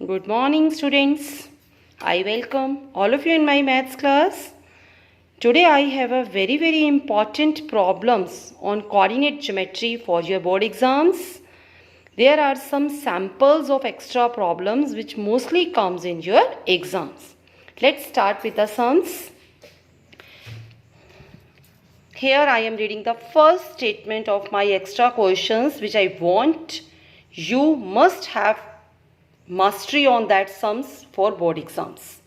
Good morning, students. I welcome all of you in my maths class. Today I have a very important problems on coordinate geometry for your board exams. There are some samples of extra problems which mostly comes in your exams. Let's start with the sums. Here I am reading the first statement of my extra questions which I want you must have mastery on that sums for board exams.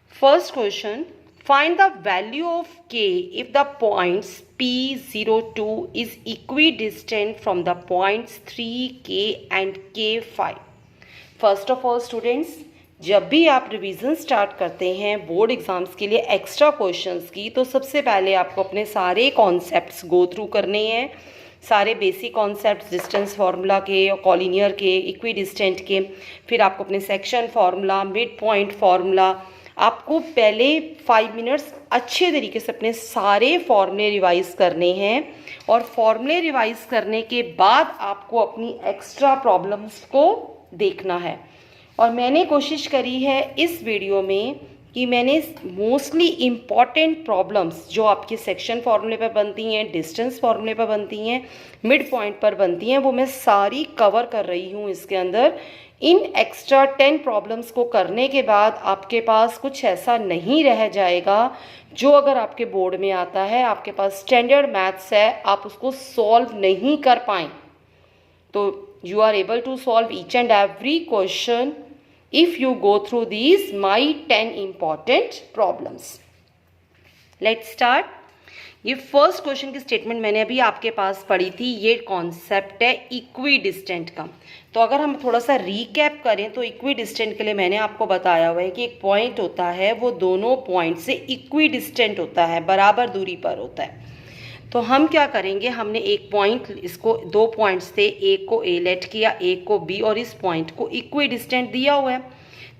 First question, find the value of k if the points P02 is equidistant from the points 3k and k5. First of all students, जब भी आप revision start करते हैं board exams के लिए extra questions की, तो सबसे पहले आपको अपने सारे कॉन्सेप्ट्स गो थ्रू करने हैं, सारे बेसिक कॉन्सेप्ट्स डिस्टेंस फार्मूला के और कॉलिनियर के, इक्विडिस्टेंट के, फिर आपको अपने section formula, mid point formula, आपको पहले 5 मिनट्स अच्छे तरीके से अपने सारे फार्मूले रिवाइज करने हैं और फार्मूले रिवाइज करने के बाद आपको अपनी एक्स्ट्रा प्रॉब्लम्स को देखना है। और मैंने कोशिश करी है इस वीडियो में कि मैंने मोस्टली इम्पॉर्टेंट प्रॉब्लम्स जो आपके सेक्शन फार्मूले पर बनती हैं, डिस्टेंस फार्मूले पर बनती हैं, मिड पॉइंट पर बनती हैं, वो मैं सारी कवर कर रही हूँ इसके अंदर। इन एक्स्ट्रा 10 प्रॉब्लम्स को करने के बाद आपके पास कुछ ऐसा नहीं रह जाएगा जो अगर आपके बोर्ड में आता है, आपके पास स्टैंडर्ड मैथ्स है, आप उसको सॉल्व नहीं कर पाएँ। तो you are able to solve each and every question if you go through these my 10 important problems. Let's start. ये फर्स्ट क्वेश्चन की स्टेटमेंट मैंने अभी आपके पास पढ़ी थी। ये कॉन्सेप्ट है इक्विडिस्टेंट का। तो अगर हम थोड़ा सा रीकैप करें तो इक्विडिस्टेंट के लिए मैंने आपको बताया हुआ है कि एक पॉइंट होता है वो दोनों पॉइंट से इक्विडिस्टेंट होता है, बराबर दूरी पर होता है। तो हम क्या करेंगे, हमने एक पॉइंट, इसको 2 पॉइंट्स थे, एक को ए लेट किया, एक को बी, और इस पॉइंट को इक्विडिस्टेंट दिया हुआ है।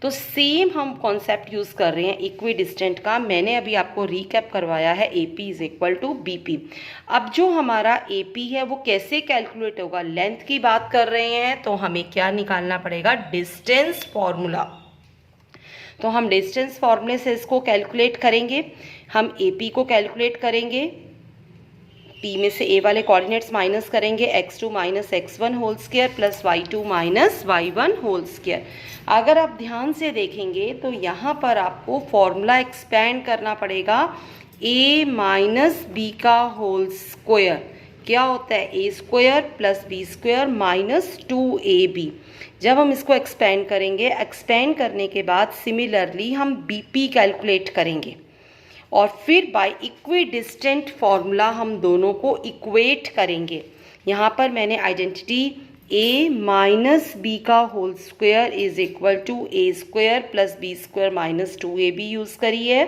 तो सेम हम कॉन्सेप्ट यूज़ कर रहे हैं इक्विडिस्टेंट का। मैंने अभी आपको रीकैप करवाया है A P is equal to B P. अब जो हमारा ए पी है वो कैसे कैलकुलेट होगा, लेंथ की बात कर रहे हैं तो हमें क्या निकालना पड़ेगा, डिस्टेंस फॉर्मूला। तो हम डिस्टेंस फॉर्मूले से इसको कैलकुलेट करेंगे। हम ए पी को कैलकुलेट करेंगे, पी में से ए वाले कोऑर्डिनेट्स माइनस करेंगे, x2 minus x1 whole square plus y2 minus y1 whole square. अगर आप ध्यान से देखेंगे तो यहाँ पर आपको फॉर्मूला एक्सपेंड करना पड़ेगा, a माइनस बी का होल स्क्वायर क्या होता है, a square plus B square minus 2ab। जब हम इसको एक्सपेंड करेंगे, एक्सपेंड करने के बाद सिमिलरली हम bp कैलकुलेट करेंगे और फिर बाय इक्विडिस्टेंट फॉर्मूला हम दोनों को इक्वेट करेंगे। यहाँ पर मैंने आइडेंटिटी a माइनस बी का whole square is equal to a square plus B square minus 2ab use करी है।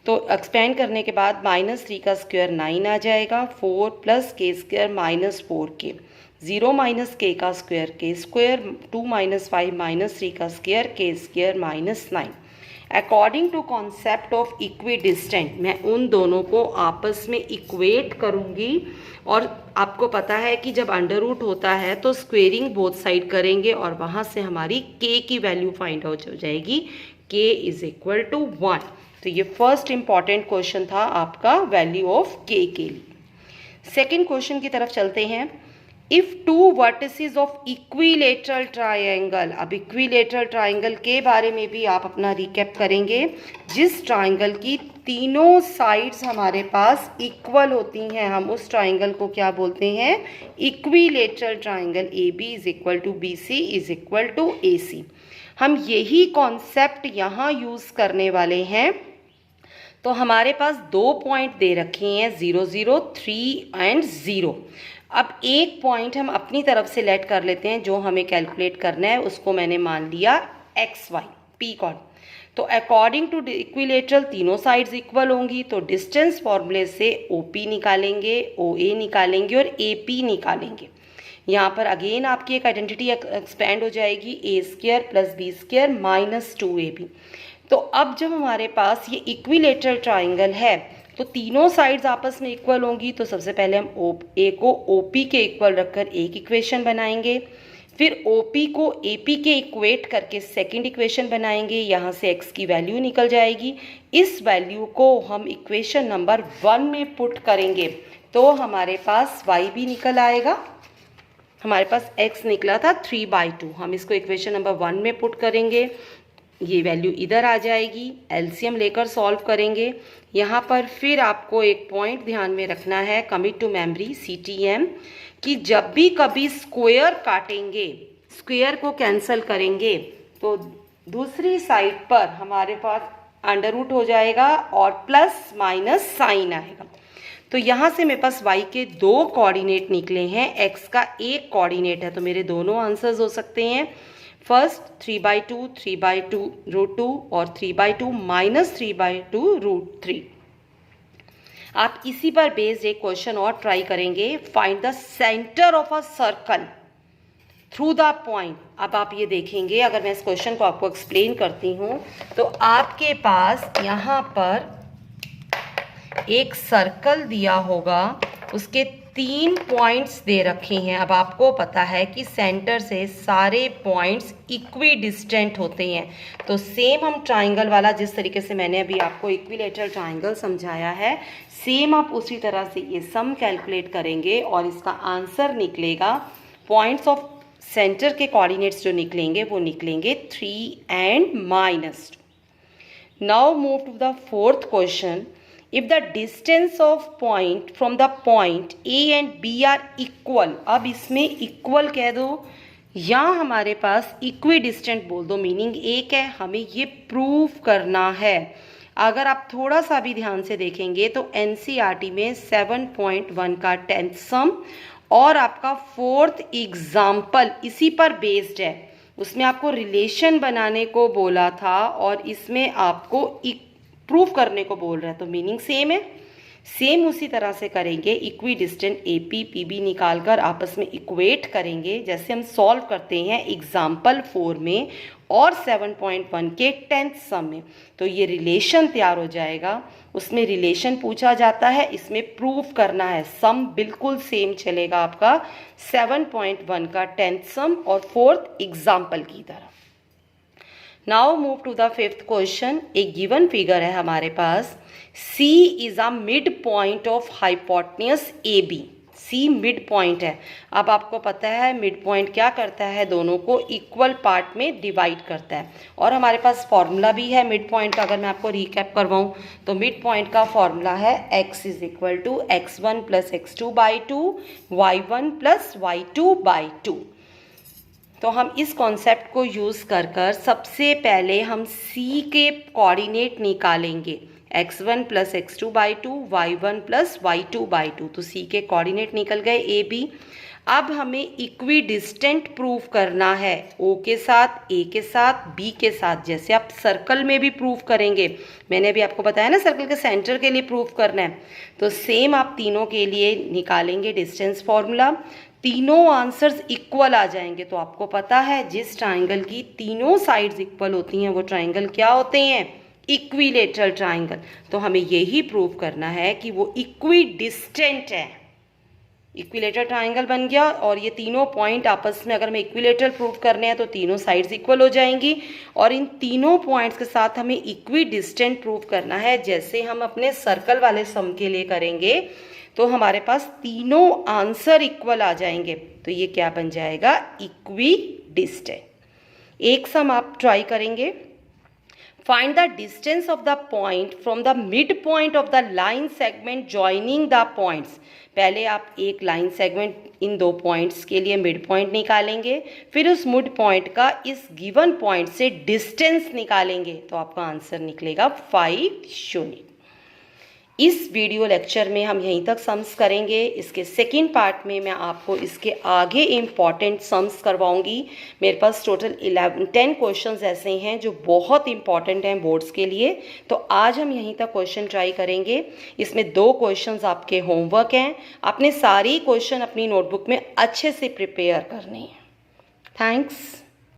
तो एक्सपेंड करने के बाद -3 का स्क्वायर 9 आ जाएगा, 4 प्लस के स्क्वायर माइनस 4k, 0 माइनस के का स्क्वायर के स्क्वायर, 2 माइनस 5 माइनस 3 का स्क्वायर के square minus 9। According to concept of equidistant मैं उन दोनों को आपस में इक्वेट करूंगी। और आपको पता है कि जब अंडर रूट होता है तो स्क्वेयरिंग बोथ साइड करेंगे और वहाँ से हमारी k की वैल्यू फाइंड आउट हो जाएगी, k इज इक्वल टू 1। तो ये फर्स्ट इंपॉर्टेंट क्वेश्चन था आपका वैल्यू ऑफ k के लिए। सेकेंड क्वेश्चन की तरफ चलते हैं। If 2 vertices of equilateral triangle, अब इक्विलेटरल ट्राइंगल के बारे में भी आप अपना रिकैप करेंगे, जिस ट्राइंगल की तीनों साइड्स हमारे पास इक्वल होती हैं, हम उस ट्राइंगल को क्या बोलते हैं, equilateral triangle. A B is equal to B C is equal to A C. हम यही कॉन्सेप्ट यहाँ यूज़ करने वाले हैं। तो हमारे पास 2 पॉइंट दे रखे हैं, 0 0 3 एंड 0। अब एक पॉइंट हम अपनी तरफ से लेट कर लेते हैं, जो हमें कैलकुलेट करना है उसको मैंने मान लिया एक्स वाई पी कॉर्ड। तो अकॉर्डिंग टू इक्विलेटरल तीनों साइड्स इक्वल होंगी, तो डिस्टेंस फॉर्मूले से ओ पी निकालेंगे, ओ ए निकालेंगे और ए पी निकालेंगे। यहाँ पर अगेन आपकी एक आइडेंटिटी एक्सपेंड हो जाएगी, A square plus B square minus 2ab। तो अब जब हमारे पास ये इक्विलेटरल ट्राइंगल है तो तीनों साइड्स आपस में इक्वल होंगी। तो सबसे पहले हम ए को OP के इक्वल रखकर एक इक्वेशन बनाएंगे, फिर OP को AP के इक्वेट करके सेकंड इक्वेशन बनाएंगे, यहाँ से x की वैल्यू निकल जाएगी। इस वैल्यू को हम इक्वेशन नंबर 1 में पुट करेंगे तो हमारे पास y भी निकल आएगा। हमारे पास x निकला था 3/2, हम इसको इक्वेशन नंबर 1 में पुट करेंगे, ये वैल्यू इधर आ जाएगी। एलसीएम लेकर सॉल्व करेंगे। यहाँ पर फिर आपको एक पॉइंट ध्यान में रखना है, कमिट टू मेमोरी CTM, कि जब भी कभी स्क्वायर काटेंगे, स्क्वायर को कैंसिल करेंगे तो दूसरी साइड पर हमारे पास अंडर रूट हो जाएगा और प्लस माइनस साइन आएगा। तो यहाँ से मेरे पास y के 2 कोऑर्डिनेट निकले हैं, x का 1 कोऑर्डिनेट है, तो मेरे दोनों आंसर्स हो सकते हैं। फर्स्ट 3/2, 3/2 √2 और 3/2 माइनस 3/2 √3। आप इसी पर बेस्ड एक क्वेश्चन और ट्राई करेंगे, find the centre of a circle through the point. अब आप ये देखेंगे, अगर मैं इस क्वेश्चन को आपको एक्सप्लेन करती हूँ तो आपके पास यहाँ पर एक सर्कल दिया होगा, उसके 3 पॉइंट्स दे रखे हैं। अब आपको पता है कि सेंटर से सारे पॉइंट्स इक्वी डिस्टेंट होते हैं, तो सेम हम ट्राइंगल वाला, जिस तरीके से मैंने अभी आपको इक्विलेटरल ट्राइंगल समझाया है, सेम आप उसी तरह से ये सम कैलकुलेट करेंगे और इसका आंसर निकलेगा, पॉइंट्स ऑफ सेंटर के कोऑर्डिनेट्स जो निकलेंगे वो निकलेंगे 3 and -2। Now move to the fourth question. If the distance of point from the point A and B are equal, अब इसमें equal कह दो या हमारे पास equidistant बोल दो, मीनिंग एक है, हमें ये प्रूव करना है। अगर आप थोड़ा सा भी ध्यान से देखेंगे तो NCERT में 7.1 का 10th सम और आपका 4th एग्जाम्पल इसी पर बेस्ड है। उसमें आपको रिलेशन बनाने को बोला था और इसमें आपको प्रूफ करने को बोल रहा है, तो मीनिंग सेम है। सेम उसी तरह से करेंगे, इक्वी डिस्टेंट AP PB निकाल कर आपस में इक्वेट करेंगे, जैसे हम सॉल्व करते हैं एग्जाम्पल 4 में और 7.1 के 10th सम में। तो ये रिलेशन तैयार हो जाएगा, उसमें रिलेशन पूछा जाता है, इसमें प्रूफ करना है। सम बिल्कुल सेम चलेगा आपका 7.1 का 10th सम और 4th एग्जाम्पल की तरह। Now move to the fifth question. एक गिवन फिगर है हमारे पास, C is a mid point of hypotenuse AB। C mid point है। अब आपको पता है मिड पॉइंट क्या करता है, दोनों को इक्वल पार्ट में डिवाइड करता है और हमारे पास फॉर्मूला भी है मिड पॉइंट का। अगर मैं आपको रिकैप करवाऊँ तो मिड पॉइंट का फॉर्मूला है x is equal to x1 + x2/2 y1 + y2/2। तो हम इस कॉन्सेप्ट को यूज़ कर सबसे पहले हम C के कोऑर्डिनेट निकालेंगे, x1 + x2/2 y1 + y2/2। तो C के कोऑर्डिनेट निकल गए AB। अब हमें इक्वी डिस्टेंट प्रूफ करना है O के साथ, A के साथ, B के साथ, जैसे आप सर्कल में भी प्रूफ करेंगे। मैंने अभी आपको बताया ना सर्कल के सेंटर के लिए प्रूफ करना है, तो सेम आप तीनों के लिए निकालेंगे डिस्टेंस फॉर्मूला। तीनों आंसर्स इक्वल आ जाएंगे। तो आपको पता है जिस ट्राइंगल की तीनों साइड्स इक्वल होती हैं वो ट्राइंगल क्या होते हैं, इक्विलेटरल ट्राइंगल। तो हमें यही प्रूव करना है कि वो इक्वी डिस्टेंट है। इक्विलेटरल ट्राइंगल बन गया और ये तीनों पॉइंट आपस में अगर हमें इक्विलेटरल प्रूव करने हैं तो तीनों साइड्स इक्वल हो जाएंगी और इन तीनों पॉइंट्स के साथ हमें इक्वी डिस्टेंट प्रूव करना है, जैसे हम अपने सर्कल वाले सम के लिए करेंगे। तो हमारे पास तीनों आंसर इक्वल आ जाएंगे, तो ये क्या बन जाएगा, इक्वी डिस्टेंट। एक सम आप ट्राई करेंगे, find the distance of the point from the mid point of the line segment joining the points. पहले आप एक लाइन सेगमेंट इन 2 पॉइंट्स के लिए मिड पॉइंट निकालेंगे, फिर उस मिड पॉइंट का इस गिवन पॉइंट से डिस्टेंस निकालेंगे, तो आपका आंसर निकलेगा 5 यूनिट। इस वीडियो लेक्चर में हम यहीं तक सम्स करेंगे। इसके सेकंड पार्ट में मैं आपको इसके आगे इम्पॉर्टेंट सम्स करवाऊंगी। मेरे पास टोटल 10 क्वेश्चंस ऐसे हैं जो बहुत इंपॉर्टेंट हैं बोर्ड्स के लिए, तो आज हम यहीं तक क्वेश्चन ट्राई करेंगे। इसमें 2 क्वेश्चंस आपके होमवर्क हैं, आपने सारे क्वेश्चन अपनी नोटबुक में अच्छे से प्रिपेयर करने हैं। थैंक्स।